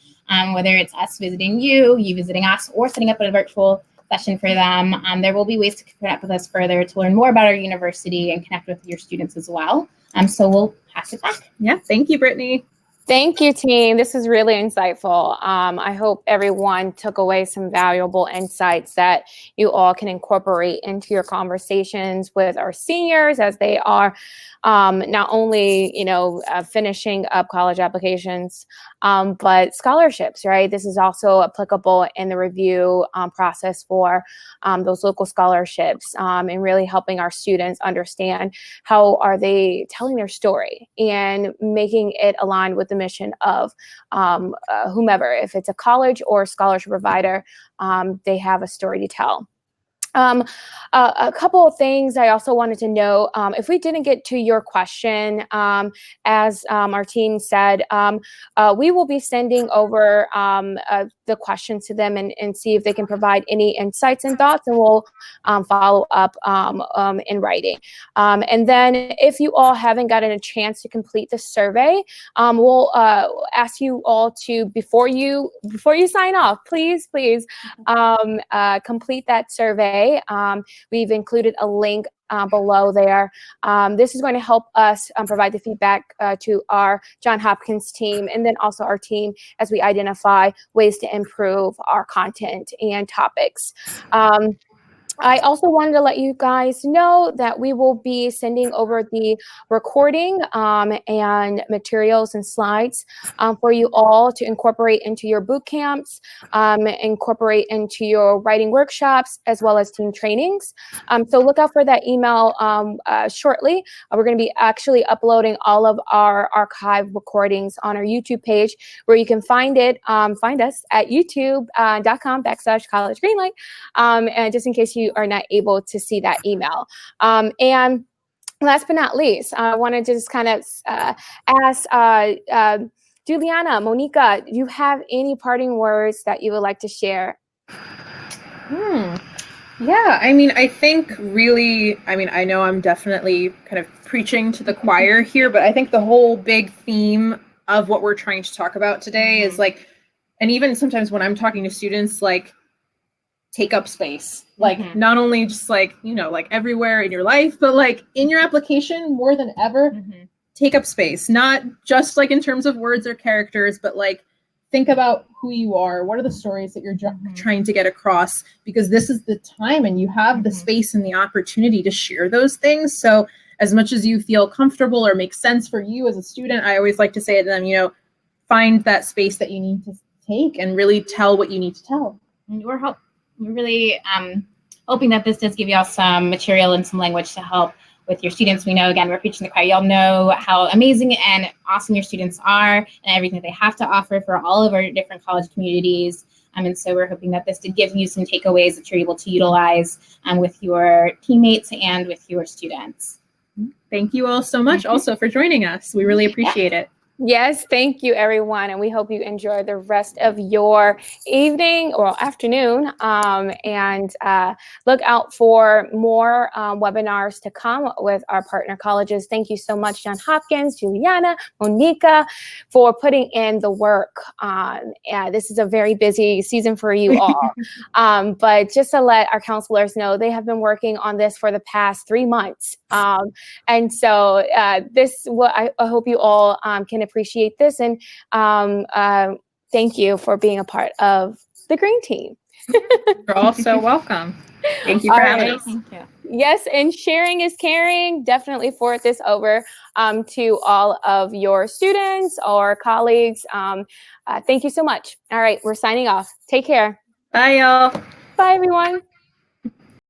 whether it's us visiting you visiting us, or setting up a virtual session for them. There will be ways to connect with us further to learn more about our university and connect with your students as well. So we'll pass it back. Yeah, thank you, Brittany. Thank you, team. This is really insightful. I hope everyone took away some valuable insights that you all can incorporate into your conversations with our seniors as they are not only, finishing up college applications, but scholarships, right? This is also applicable in the review process for those local scholarships, and really helping our students understand how are they telling their story and making it aligned with the mission of whomever. If it's a college or scholarship provider, they have a story to tell. A couple of things I also wanted to know, if we didn't get to your question, as our team said, we will be sending over the questions to them and see if they can provide any insights and thoughts, and we'll follow up in writing. And then if you all haven't gotten a chance to complete the survey, we'll ask you all to, before you sign off, please complete that survey. We've included a link below there. This is going to help us provide the feedback to our Johns Hopkins team, and then also our team as we identify ways to improve our content and topics. I also wanted to let you guys know that we will be sending over the recording and materials and slides for you all to incorporate into your boot camps, incorporate into your writing workshops, as well as team trainings. So look out for that email shortly. We're going to be actually uploading all of our archive recordings on our YouTube page, where you can find us at youtube.com/collegegreenlight. And just in case you are not able to see that email. And last but not least, I want to just kind of ask Juliana, Monica, do you have any parting words that you would like to share? Yeah, I mean, I think really, I mean, I know I'm definitely kind of preaching to the choir here, but I think the whole big theme of what we're trying to talk about today is like, and even sometimes when I'm talking to students, like, take up space, like not only just like, you know, like everywhere in your life, but like in your application more than ever, take up space, not just like in terms of words or characters, but like think about who you are. What are the stories that you're trying to get across? Because this is the time and you have the space and the opportunity to share those things. So as much as you feel comfortable or makes sense for you as a student, I always like to say to them, you know, find that space that you need to take and really tell what you need to tell. And we're really hoping that this does give y'all some material and some language to help with your students. We know, again, we're preaching the choir. Y'all know how amazing and awesome your students are and everything that they have to offer for all of our different college communities. And so we're hoping that this did give you some takeaways that you're able to utilize with your teammates and with your students. Thank you all so much also for joining us. We really appreciate it. Yes, thank you, everyone. And we hope you enjoy the rest of your evening or afternoon. And look out for more webinars to come with our partner colleges. Thank you so much, Johns Hopkins, Juliana, Monica, for putting in the work. This is a very busy season for you all. But just to let our counselors know, they have been working on this for the past 3 months. And so I hope you all can appreciate this, and thank you for being a part of the Green Team. You're all so welcome. Thank you for having us. Thank you. Yes, and sharing is caring. Definitely forward this over to all of your students or colleagues. Thank you so much. All right, we're signing off. Take care. Bye, y'all. Bye, everyone.